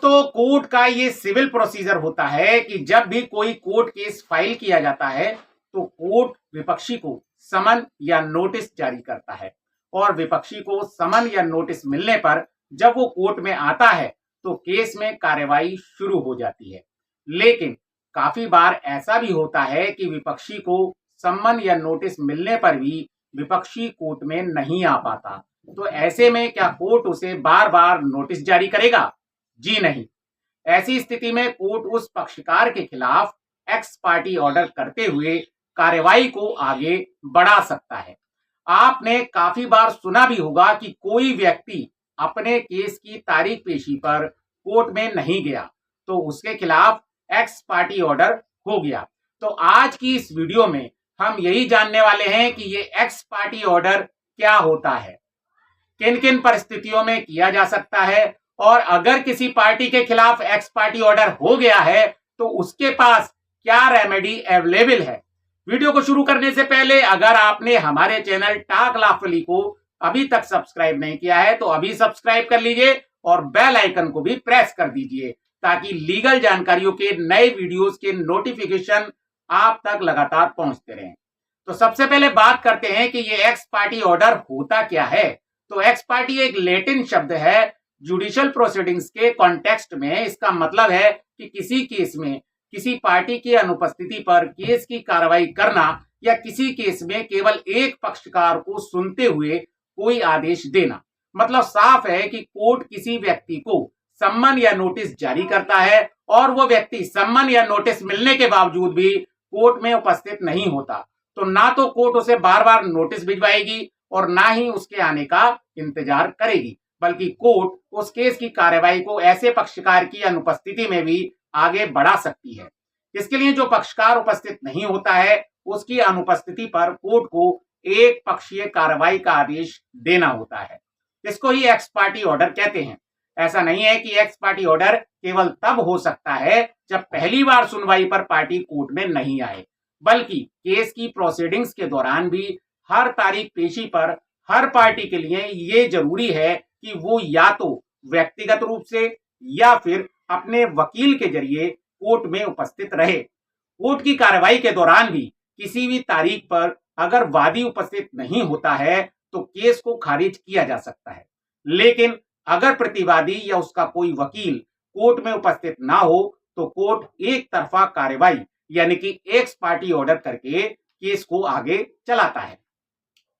दोस्तों, कोर्ट का ये सिविल प्रोसीजर होता है कि जब भी कोई कोर्ट केस फाइल किया जाता है तो कोर्ट विपक्षी को समन या नोटिस जारी करता है और विपक्षी को समन या नोटिस मिलने पर जब वो कोर्ट में आता है तो केस में कार्यवाही शुरू हो जाती है। लेकिन काफी बार ऐसा भी होता है कि विपक्षी को समन या नोटिस मिलने पर भी विपक्षी कोर्ट में नहीं आ पाता। तो ऐसे में क्या कोर्ट उसे बार बार नोटिस जारी करेगा? जी नहीं। ऐसी स्थिति में कोर्ट उस पक्षकार के खिलाफ एक्स पार्टी ऑर्डर करते हुए कार्यवाही को आगे बढ़ा सकता है। आपने काफी बार सुना भी होगा कि कोई व्यक्ति अपने केस की तारीख पेशी पर कोर्ट में नहीं गया तो उसके खिलाफ एक्स पार्टी ऑर्डर हो गया। तो आज की इस वीडियो में हम यही जानने वाले हैं कि ये एक्स पार्टी ऑर्डर क्या होता है, किन किन परिस्थितियों में किया जा सकता है, और अगर किसी पार्टी के खिलाफ एक्स पार्टी ऑर्डर हो गया है तो उसके पास क्या रेमेडी अवेलेबल है। वीडियो को शुरू करने से पहले अगर आपने हमारे चैनल टॉक लॉफुली को अभी तक सब्सक्राइब नहीं किया है तो अभी सब्सक्राइब कर लीजिए और बेल आइकन को भी प्रेस कर दीजिए ताकि लीगल जानकारियों के नए वीडियोस के नोटिफिकेशन आप तक लगातार पहुंचते रहें। तो सबसे पहले बात करते हैं कि ये एक्स पार्टी ऑर्डर होता क्या है। तो एक्स पार्टी एक लैटिन शब्द है। जुडिशियल प्रोसीडिंग्स के कॉन्टेक्स्ट में इसका मतलब है कि किसी केस में किसी पार्टी की अनुपस्थिति पर केस की कार्रवाई करना या किसी केस में केवल एक पक्षकार को सुनते हुए कोई आदेश देना। मतलब साफ है कि कोर्ट किसी व्यक्ति को सम्मन या नोटिस जारी करता है और वो व्यक्ति सम्मन या नोटिस मिलने के बावजूद भी कोर्ट में उपस्थित नहीं होता तो ना तो कोर्ट उसे बार बार नोटिस भिजवाएगी और ना ही उसके आने का इंतजार करेगी, बल्कि कोर्ट उस केस की कार्यवाही को ऐसे पक्षकार की अनुपस्थिति में भी आगे बढ़ा सकती है। इसके लिए जो पक्षकार उपस्थित नहीं होता है उसकी अनुपस्थिति पर कोर्ट को एक पक्षीय कार्रवाई का आदेश देना होता है। इसको ही एक्स पार्टी ऑर्डर कहते हैं। ऐसा नहीं है कि एक्स पार्टी ऑर्डर केवल तब हो सकता है जब पहली बार सुनवाई पर पार्टी कोर्ट में नहीं आए, बल्कि केस की प्रोसीडिंग्स के दौरान भी हर तारीख पेशी पर हर पार्टी के लिए ये जरूरी है कि वो या तो व्यक्तिगत रूप से या फिर अपने वकील के जरिए कोर्ट में उपस्थित रहे। कोर्ट की कार्रवाई के दौरान भी किसी भी तारीख पर अगर वादी उपस्थित नहीं होता है तो केस को खारिज किया जा सकता है। लेकिन अगर प्रतिवादी या उसका कोई वकील कोर्ट में उपस्थित ना हो तो कोर्ट एक तरफा कार्रवाई यानी कि एक्स पार्टी ऑर्डर करके केस को आगे चलाता है।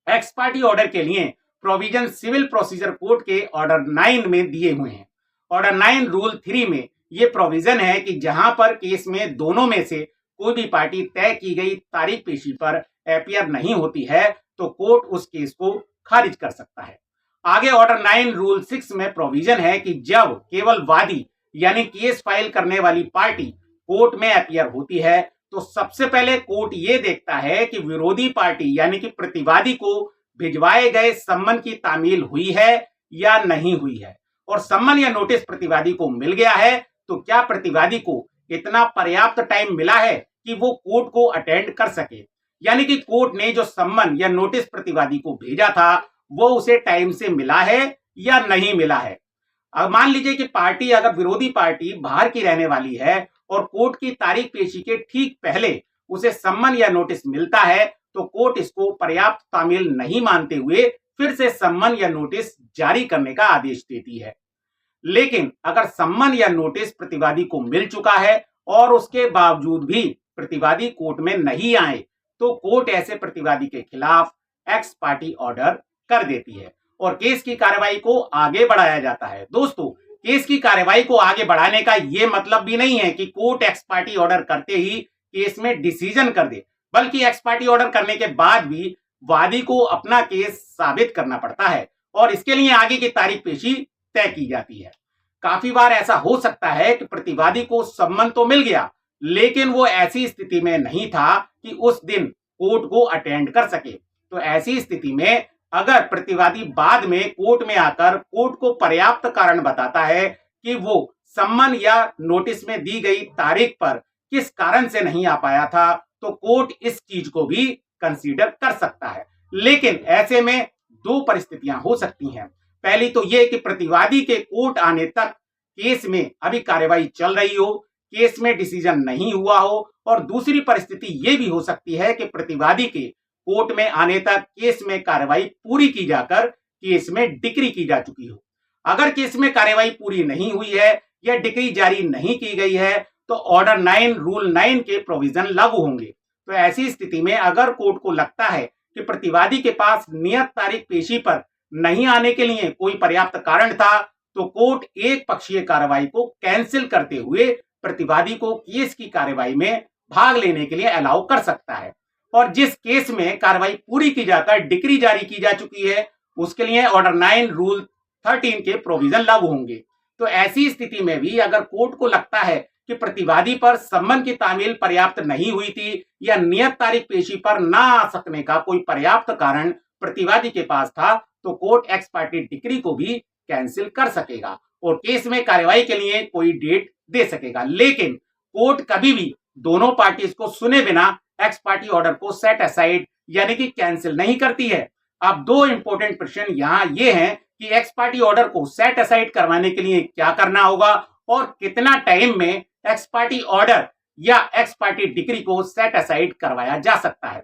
एक्स पार्टी ऑर्डर के लिए प्रोविजन सिविल प्रोसीजर कोड के ऑर्डर 9 में दिए हुए हैं। ऑर्डर 9 रूल 3 में यह प्रोविजन है कि जहां पर केस में दोनों में से कोई भी पार्टी तय की गई तारीख पेशी पर अपीयर नहीं होती है तो कोर्ट उस केस को खारिज कर सकता है। आगे ऑर्डर 9 रूल 6 में प्रोविजन है कि जब केवल वादी यानी केस फाइल करने वाली पार्टी कोर्ट में अपीयर होती है तो सबसे पहले कोर्ट ये देखता है कि विरोधी पार्टी यानी कि प्रतिवादी को भिजवाए गए सम्मन की तामील हुई है या नहीं हुई है, और सम्मन या नोटिस प्रतिवादी को मिल गया है तो क्या प्रतिवादी को इतना पर्याप्त टाइम मिला है कि वो कोर्ट को अटेंड कर सके। यानी कि कोर्ट ने जो सम्मन या नोटिस प्रतिवादी को भेजा था वो उसे टाइम से मिला है या नहीं मिला है। अब मान लीजिए कि पार्टी अगर विरोधी पार्टी बाहर की रहने वाली है और कोर्ट की तारीख पेशी के ठीक पहले उसे सम्मन या नोटिस मिलता है तो कोर्ट इसको पर्याप्त तामील नहीं मानते हुए फिर से सम्मन या नोटिस जारी करने का आदेश देती है। लेकिन अगर सम्मन या नोटिस प्रतिवादी को मिल चुका है और उसके बावजूद भी प्रतिवादी कोर्ट में नहीं आए तो कोर्ट ऐसे प्रतिवादी के खिलाफ एक्स पार्टी ऑर्डर कर देती है और केस की कार्रवाई को आगे बढ़ाया जाता है। दोस्तों, केस की कार्रवाई को आगे बढ़ाने का यह मतलब भी नहीं है कि कोर्ट एक्स पार्टी ऑर्डर करते ही केस में डिसीजन कर दे, बल्कि एक्स पार्टी ऑर्डर करने के बाद भी वादी को अपना केस साबित करना पड़ता है और इसके लिए आगे की तारीख पेशी तय की जाती है। काफी बार ऐसा हो सकता है कि प्रतिवादी को सम्मन तो मिल गया लेकिन वो ऐसी स्थिति में नहीं था कि उस दिन कोर्ट को अटेंड कर सके। तो ऐसी स्थिति में अगर प्रतिवादी बाद में कोर्ट में आकर कोर्ट को पर्याप्त कारण बताता है कि वो सम्मन या नोटिस में दी गई तारीख पर किस कारण से नहीं आ पाया था तो कोर्ट इस चीज को भी कंसीडर कर सकता है। लेकिन ऐसे में दो परिस्थितियां हो सकती हैं। पहली तो यह कि प्रतिवादी के कोर्ट आने तक केस में अभी कार्यवाही चल रही हो, केस में डिसीजन नहीं हुआ हो, और दूसरी परिस्थिति ये भी हो सकती है कि प्रतिवादी के कोर्ट में आने तक केस में कार्यवाही पूरी की जाकर केस में डिक्री की जा चुकी हो। अगर केस में कार्यवाही पूरी नहीं हुई है या डिक्री जारी नहीं की गई है तो ऑर्डर 9 रूल 9 के प्रोविजन लागू होंगे। तो ऐसी स्थिति में अगर कोर्ट को लगता है कि प्रतिवादी के पास नियत तारीख पेशी पर नहीं आने के लिए कोई पर्याप्त कारण था तो कोर्ट एक पक्षीय कार्रवाई को कैंसिल करते हुए प्रतिवादी को केस की कार्रवाई में भाग लेने के लिए अलाउ कर सकता है। और जिस केस में कार्रवाई पूरी की जाकर डिक्री जारी की जा चुकी है उसके लिए ऑर्डर 9 रूल 13 के प्रोविजन लागू होंगे। तो ऐसी स्थिति में भी अगर कोर्ट को लगता है कि प्रतिवादी पर सम्मन की तामील पर्याप्त नहीं हुई थी या नियत तारीख पेशी पर ना आ सकने का कोई पर्याप्त कारण प्रतिवादी के पास था तो कोर्ट एक्स पार्टी डिक्री को भी कैंसिल कर सकेगा और केस में कार्यवाही के लिए कोई डेट दे सकेगा। लेकिन कोर्ट कभी भी दोनों पार्टीज को सुने बिना एक्स पार्टी ऑर्डर को सेट असाइड यानी कि कैंसिल नहीं करती है। अब दो इंपॉर्टेंट प्रश्न यहाँ ये हैं कि एक्स पार्टी ऑर्डर को सेट असाइड करवाने के लिए क्या करना होगा और कितना टाइम में एक्स पार्टी ऑर्डर या एक्स पार्टी डिक्री को सेट असाइड करवाया जा सकता है।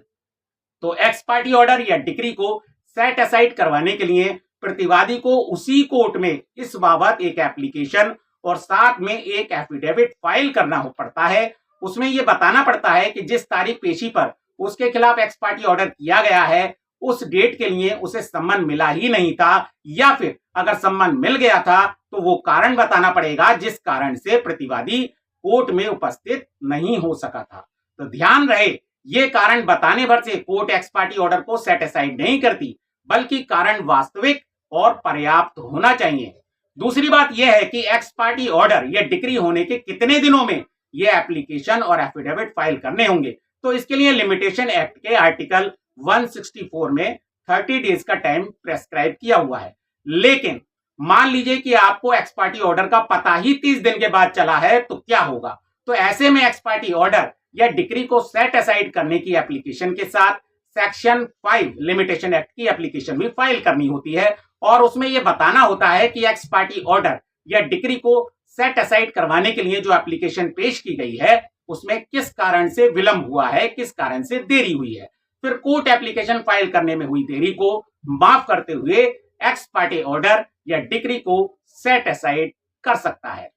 तो एक्स पार्टी ऑर्डर या डिक्री को सेट असाइड करवाने के लिए प्रतिवादी को उसी कोर्ट में इस बाबत एक एप्लीकेशन और साथ में एक एफिडेविट फाइल करना पड़ता है। उसमें यह बताना पड़ता है कि जिस तारीख पेशी पर उसके खिलाफ एक्स पार्टी ऑर्डर किया गया है उस डेट के लिए उसे सम्मन मिला ही नहीं था या फिर अगर सम्मन मिल गया था तो वो कारण बताना पड़ेगा जिस कारण से प्रतिवादी कोर्ट में उपस्थित नहीं हो सका था। तो ध्यान रहे ये कारण बताने भर से कोर्ट एक्स पार्टी ऑर्डर को सेट असाइड नहीं करती बल्कि कारण वास्तविक और पर्याप्त होना चाहिए। दूसरी बात यह है कि एक्स पार्टी ऑर्डर या डिक्री होने के कितने दिनों में ये एप्लीकेशन और एफिडेविट फाइल करने होंगे। तो इसके लिए लिमिटेशन एक्ट के आर्टिकल 164 में 30 डेज का टाइम प्रेस्क्राइब किया हुआ है। लेकिन मान लीजिए कि आपको एक्स पार्टी ऑर्डर का पता ही 30 दिन के बाद चला है तो क्या होगा। तो ऐसे में एक्स पार्टी ऑर्डर या डिक्री को सेट असाइड करने की एप्लीकेशन के साथ सेक्शन 5 लिमिटेशन एक्ट की एप्लीकेशन भी फाइल करनी होती है और उसमें यह बताना होता है कि एक्स पार्टी ऑर्डर या डिक्री को सेट असाइड करवाने के लिए जो एप्लीकेशन पेश की गई है उसमें किस कारण से विलंब हुआ है, किस कारण से देरी हुई है। फिर कोर्ट एप्लीकेशन फाइल करने में हुई देरी को माफ करते हुए एक्स पार्टी ऑर्डर या डिक्री को सेट असाइड कर सकता है।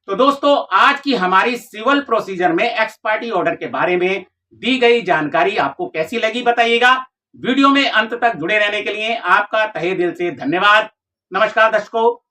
तो दोस्तों आज की हमारी सिविल प्रोसीजर में एक्स पार्टी ऑर्डर के बारे में दी गई जानकारी आपको कैसी लगी बताइएगा। वीडियो में अंत तक जुड़े रहने के लिए आपका तहे दिल से धन्यवाद। नमस्कार दर्शकों।